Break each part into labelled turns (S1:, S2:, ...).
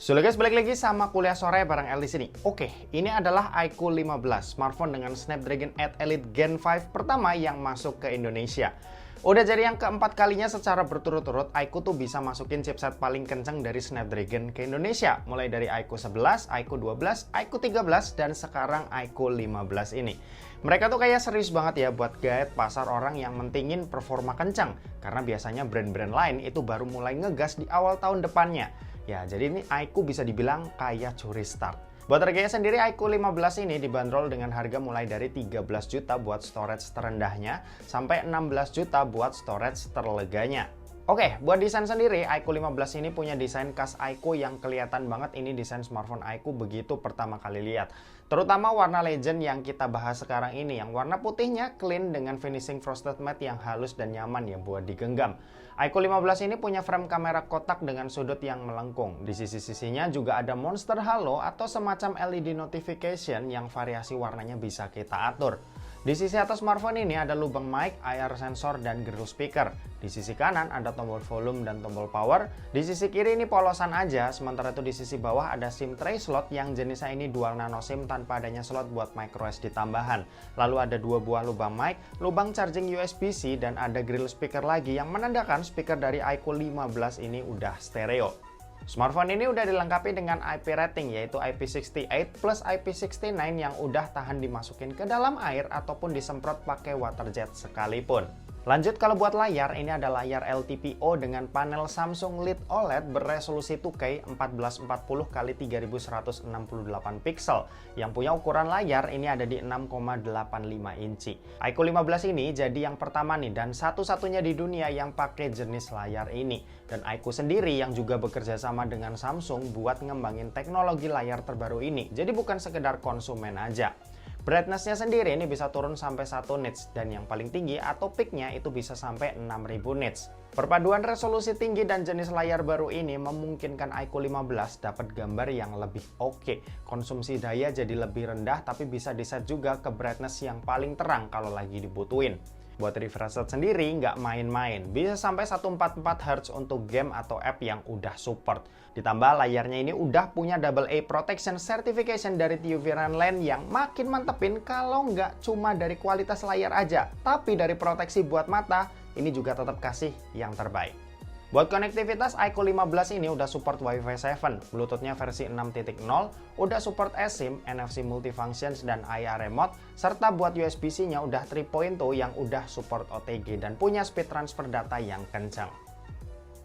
S1: So guys, balik lagi sama kuliah sore bareng El di sini. Oke, ini adalah iQOO 15, smartphone dengan Snapdragon 8 Elite Gen 5 pertama yang masuk ke Indonesia. Udah jadi yang keempat kalinya secara berturut-turut iQOO tuh bisa masukin chipset paling kenceng dari Snapdragon ke Indonesia. Mulai dari iQOO 11, iQOO 12, iQOO 13, dan sekarang iQOO 15 ini. Mereka tuh kayak serius banget ya buat guide pasar orang yang mentingin performa kencang. Karena biasanya brand-brand lain itu baru mulai ngegas di awal tahun depannya. Ya, jadi ini iQOO bisa dibilang kayak curi start. Buat harganya sendiri, iQOO 15 ini dibanderol dengan harga mulai dari 13 juta buat storage terendahnya sampai 16 juta buat storage terleganya. Oke, buat desain sendiri, iQOO 15 ini punya desain khas iQOO yang kelihatan banget ini desain smartphone iQOO begitu pertama kali lihat. Terutama warna legend yang kita bahas sekarang ini, yang warna putihnya clean dengan finishing frosted matte yang halus dan nyaman ya buat digenggam. iQOO 15 ini punya frame kamera kotak dengan sudut yang melengkung. Di sisi-sisinya juga ada monster halo atau semacam LED notification yang variasi warnanya bisa kita atur. Di sisi atas smartphone ini ada lubang mic, IR sensor, dan grill speaker. Di sisi kanan ada tombol volume dan tombol power. Di sisi kiri ini polosan aja, sementara itu di sisi bawah ada SIM tray slot yang jenisnya ini dual nano SIM tanpa adanya slot buat microSD tambahan. Lalu ada dua buah lubang mic, lubang charging USB-C, dan ada grill speaker lagi yang menandakan speaker dari iQOO 15 ini udah stereo. Smartphone ini udah dilengkapi dengan IP rating yaitu IP68 plus IP69 yang udah tahan dimasukin ke dalam air ataupun disemprot pakai water jet sekalipun. Lanjut kalau buat layar, ini ada layar LTPO dengan panel Samsung LED OLED beresolusi 2K 1440x3168 pixel. Yang punya ukuran layar ini ada di 6,85 inci. iQOO 15 ini jadi yang pertama nih dan satu-satunya di dunia yang pakai jenis layar ini. Dan iQOO sendiri yang juga bekerja sama dengan Samsung buat ngembangin teknologi layar terbaru ini. Jadi bukan sekedar konsumen aja. Brightness-nya sendiri ini bisa turun sampai 1 nits dan yang paling tinggi atau peak-nya itu bisa sampai 6000 nits. Perpaduan resolusi tinggi dan jenis layar baru ini memungkinkan iQOO 15 dapat gambar yang lebih oke. Konsumsi daya jadi lebih rendah tapi bisa di-set juga ke brightness yang paling terang kalau lagi dibutuhin. Buat refresh rate sendiri nggak main-main, bisa sampai 144 Hz untuk game atau app yang udah support. Ditambah layarnya ini udah punya AA Protection Certification dari TÜV Rheinland yang makin mantepin kalau nggak cuma dari kualitas layar aja, tapi dari proteksi buat mata, ini juga tetap kasih yang terbaik. Buat konektivitas, iQOO 15 ini udah support Wi-Fi 7, Bluetooth-nya versi 6.0, udah support eSIM, NFC multifunctions, dan IR remote, serta buat USB-C-nya udah 3.0 yang udah support OTG dan punya speed transfer data yang kencang.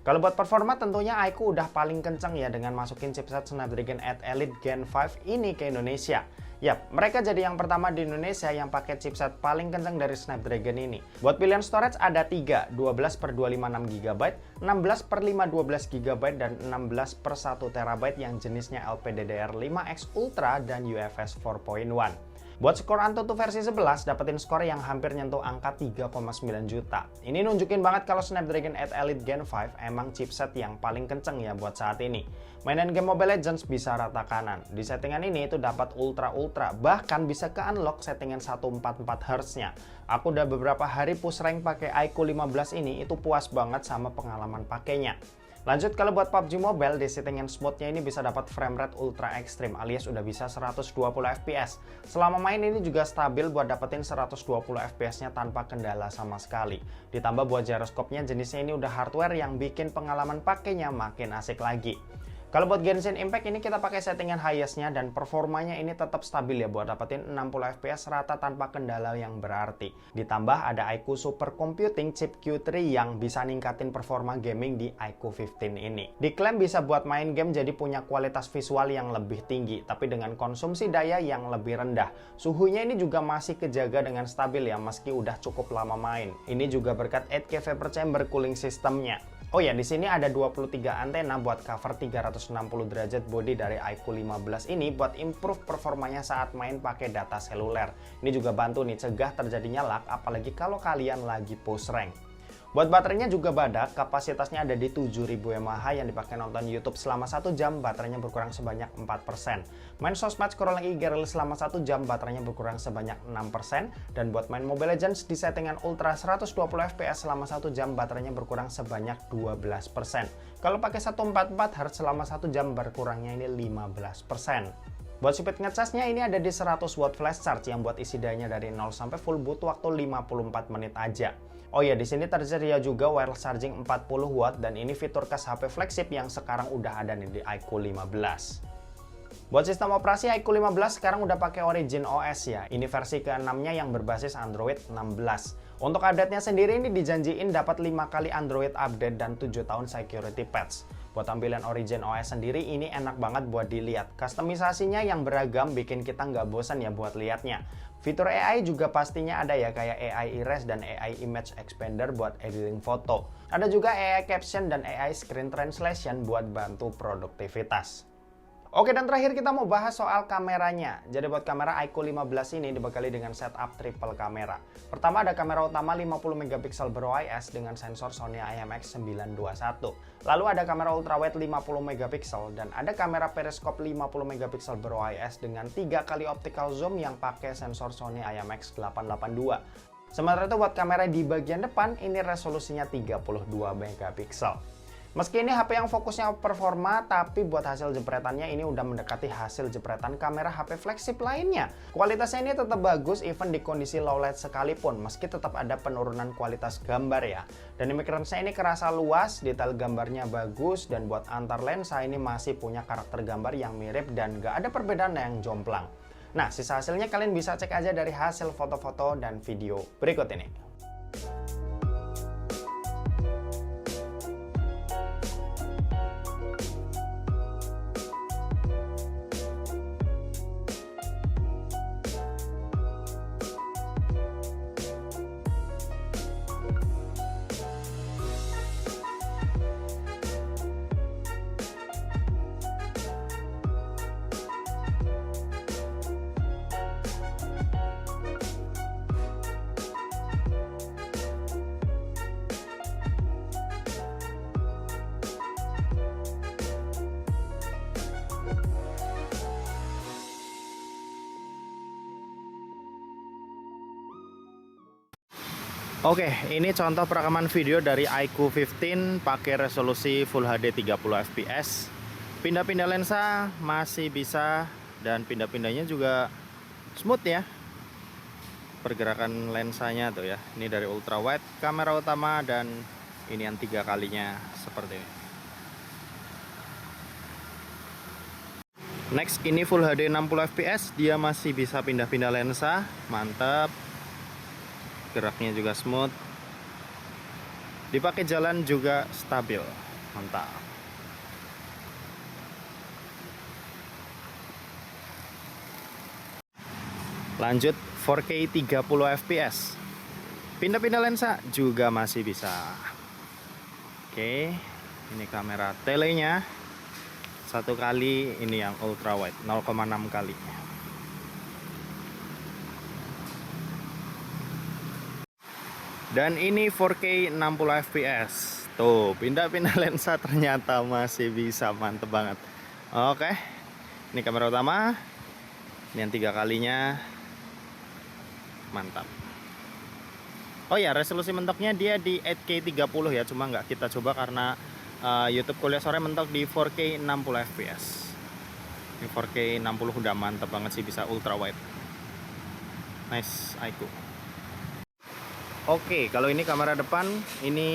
S1: Kalau buat performa tentunya iQOO udah paling kencang ya dengan masukin chipset Snapdragon 8 Elite Gen 5 ini ke Indonesia. Yap, mereka jadi yang pertama di Indonesia yang pakai chipset paling kencang dari Snapdragon ini. Buat pilihan storage ada 3, 12/256GB, 16/512GB, dan 16/1TB yang jenisnya LPDDR5X Ultra dan UFS 4.1. Buat skor Antutu versi 11, dapetin skor yang hampir nyentuh angka 3,9 juta. Ini nunjukin banget kalau Snapdragon 8 Elite Gen 5 emang chipset yang paling kenceng ya buat saat ini. Mainan game Mobile Legends bisa rata kanan. Di settingan ini itu dapat ultra, bahkan bisa ke-unlock settingan 144 Hz-nya. Aku udah beberapa hari push rank pakai iQOO 15 ini, itu puas banget sama pengalaman pakainya. Lanjut kalau buat PUBG Mobile, di settingan smooth-nya ini bisa dapat frame rate ultra ekstrim alias udah bisa 120 fps. Selama main ini juga stabil buat dapetin 120 fps-nya tanpa kendala sama sekali. Ditambah buat gyroscope-nya jenisnya ini udah hardware yang bikin pengalaman pakainya makin asik lagi. Kalau buat Genshin Impact ini kita pakai settingan highest-nya dan performanya ini tetap stabil ya buat dapetin 60 fps rata tanpa kendala yang berarti. Ditambah ada iQOO Super Computing Chip Q3 yang bisa ningkatin performa gaming di iQOO 15 ini. Diklaim bisa buat main game jadi punya kualitas visual yang lebih tinggi, tapi dengan konsumsi daya yang lebih rendah. Suhunya ini juga masih kejaga dengan stabil ya meski udah cukup lama main. Ini juga berkat 8K Vapor Chamber cooling systemnya. Oh ya, di sini ada 23 antena buat cover 360 derajat body dari iQOO 15 ini buat improve performanya saat main pakai data seluler. Ini juga bantu nih cegah terjadinya lag apalagi kalau kalian lagi push rank. Buat baterainya juga badak, kapasitasnya ada di 7000 mAh yang dipakai nonton YouTube selama 1 jam, baterainya berkurang sebanyak 4%. Main sosmed scrolling IG Reels selama 1 jam, baterainya berkurang sebanyak 6%. Dan buat main Mobile Legends di settingan Ultra 120 fps selama 1 jam, baterainya berkurang sebanyak 12%. Kalau pakai 144 Hz selama 1 jam, berkurangnya ini 15%. Buat speed ngecasnya ini ada di 100 watt flash charge yang buat isi dayanya dari 0 sampai full butuh waktu 54 menit aja. Oh ya, di sini tersedia juga wireless charging 40 watt dan ini fitur cas HP flagship yang sekarang udah ada nih di iQOO 15. Buat sistem operasi iQOO 15 sekarang udah pakai Origin OS ya. Ini versi ke-6-nya yang berbasis Android 16. Untuk update-nya sendiri ini dijanjiin dapat 5 kali Android update dan 7 tahun security patch. Buat tampilan Origin OS sendiri ini enak banget buat dilihat. Kustomisasinya yang beragam bikin kita nggak bosan ya buat liatnya. Fitur AI juga pastinya ada ya, kayak AI Erase dan AI Image Expander buat editing foto. Ada juga AI Caption dan AI Screen Translation buat bantu produktivitas. Oke, dan terakhir kita mau bahas soal kameranya. Jadi buat kamera iQOO 15 ini dibekali dengan setup triple kamera. Pertama ada kamera utama 50 megapiksel ber-OIS dengan sensor Sony IMX921. Lalu ada kamera ultrawide 50 megapiksel dan ada kamera periskop 50 megapiksel ber-OIS dengan 3 kali optical zoom yang pakai sensor Sony IMX882. Sementara itu buat kamera di bagian depan ini resolusinya 32 megapiksel. Meski ini HP yang fokusnya performa, tapi buat hasil jepretannya ini udah mendekati hasil jepretan kamera HP flagship lainnya. Kualitasnya ini tetap bagus even di kondisi low light sekalipun, meski tetap ada penurunan kualitas gambar ya. Dynamic range-nya ini kerasa luas, detail gambarnya bagus, dan buat antar lensa ini masih punya karakter gambar yang mirip dan gak ada perbedaan yang jomplang. Nah, sisa hasilnya kalian bisa cek aja dari hasil foto-foto dan video berikut ini. Oke, ini contoh perekaman video dari iQOO 15 pakai resolusi Full HD 30 fps. Pindah-pindah lensa masih bisa dan pindah-pindahnya juga smooth ya. Pergerakan lensanya tuh ya. Ini dari ultra wide, kamera utama, dan ini yang 3 kalinya seperti ini. Next, ini Full HD 60 fps, dia masih bisa pindah-pindah lensa, mantap. Geraknya juga smooth, dipakai jalan juga stabil, mantap. Lanjut 4K 30 fps, pindah-pindah lensa juga masih bisa. Oke, ini kamera telenya 1 kali, ini yang ultra wide 0,6 kali. Dan ini 4K 60 fps. Tuh, pindah-pindah lensa ternyata masih bisa, mantep banget. Oke, ini kamera utama, ini yang 3 kalinya, mantap. Oh ya, resolusi mentoknya dia di 8K 30 ya, cuma nggak kita coba karena YouTube kuliah sore mentok di 4K 60 fps. Ini 4K 60 udah mantep banget sih, bisa ultra wide. Nice iQOO. Oke, kalau ini kamera depan, ini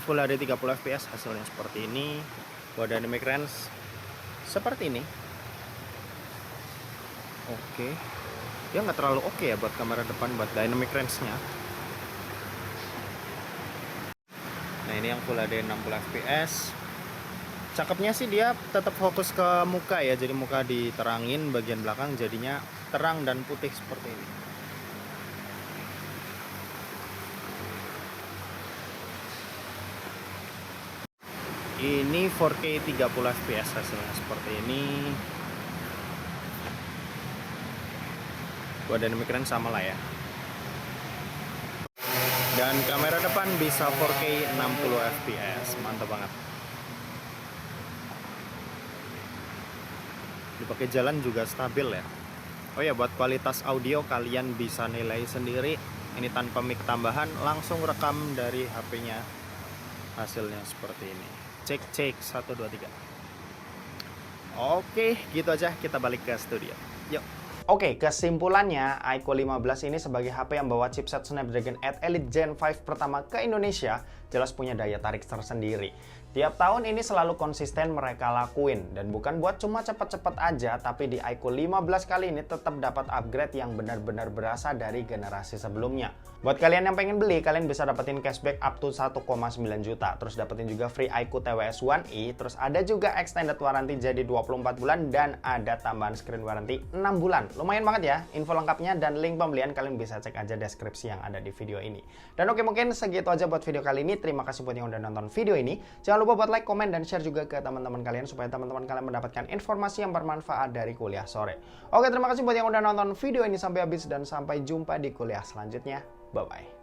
S1: Full HD 30 fps, hasilnya seperti ini. Buat dynamic range seperti ini. Oke, dia nggak terlalu oke ya buat kamera depan, buat dynamic range-nya. Nah, ini yang Full HD 60 fps. Cakepnya sih dia tetap fokus ke muka ya, jadi muka diterangin, bagian belakang jadinya terang dan putih seperti ini. Ini 4K 30 fps hasilnya seperti ini. Buat dynamic range sama lah ya. Dan kamera depan bisa 4K 60 fps, mantap banget. Dipakai jalan juga stabil ya. Oh ya, buat kualitas audio kalian bisa nilai sendiri. Ini tanpa mic tambahan, langsung rekam dari HP-nya. Hasilnya seperti ini. Cek 1 2 3. Oke, gitu aja, kita balik ke studio. Yuk. Oke, kesimpulannya, iQOO 15 ini sebagai HP yang bawa chipset Snapdragon 8 Elite Gen 5 pertama ke Indonesia, jelas punya daya tarik tersendiri. Tiap tahun ini selalu konsisten mereka lakuin, dan bukan buat cuma cepet-cepet aja, tapi di iQOO 15 kali ini tetap dapat upgrade yang benar-benar berasa dari generasi sebelumnya. Buat kalian yang pengen beli, kalian bisa dapetin cashback up to 1,9 juta, terus dapetin juga free iQOO TWS One E, terus ada juga extended warranty jadi 24 bulan, dan ada tambahan screen warranty 6 bulan. Lumayan banget ya, info lengkapnya dan link pembelian kalian bisa cek aja deskripsi yang ada di video ini. Dan oke, mungkin segitu aja buat video kali ini. Terima kasih buat yang udah nonton video ini. Jangan lupa buat like, komen, dan share juga ke teman-teman kalian supaya teman-teman kalian mendapatkan informasi yang bermanfaat dari kuliah sore. Oke, terima kasih buat yang udah nonton video ini sampai habis dan sampai jumpa di kuliah selanjutnya. Bye-bye.